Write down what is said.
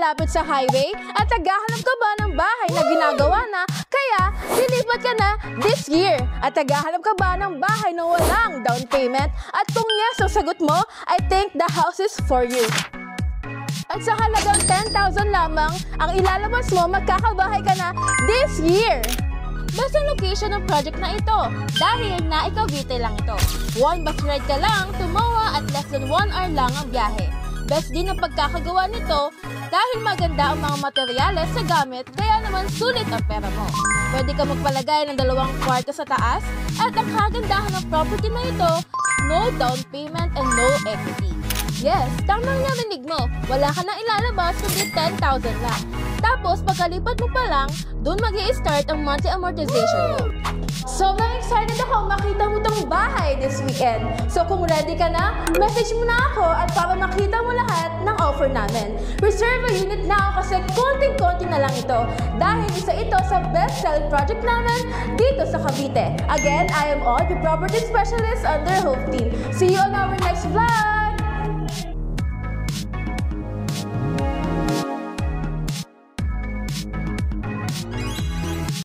malapit sa highway at naghahanap ka ba ng bahay na ginagawa na kaya lilipat ka na this year? At naghahanap ka ba ng bahay na walang down payment? At kung yes ang sagot mo, I think the house is for you. At sa halagang 10,000 lamang ang ilalabas mo, magkakabahay ka na this year. Basta location ng project na ito dahil na Cavite lang ito. 1 bus ride ka lang to MOA at less than 1 hour lang ang biyahe. Best din ang pagkakagawa nito dahil maganda ang mga materyales sa gamit kaya naman sulit ang pera mo. Pwede ka magpalagay ng 2 kwarto sa taas at ang kagandahan ng property na ito, no down payment and no equity. Yes, tamang narinig mo, wala ka nang ilalabas kundi 10,000 lang. Tapos pagkalipat mo pa lang, doon mag-i-start ang monthly amortization mo. Sobrang excited ako makita mo tong bahay this weekend. So kung ready ka na, message mo na ako at para makita mo lahat ng offer namin. Reserve a unit now kasi konting-konti na lang ito dahil isa ito sa best-selling project namin dito sa Cavite. Again, I am Aud, your property specialist under Hope Team. See you on our next vlog!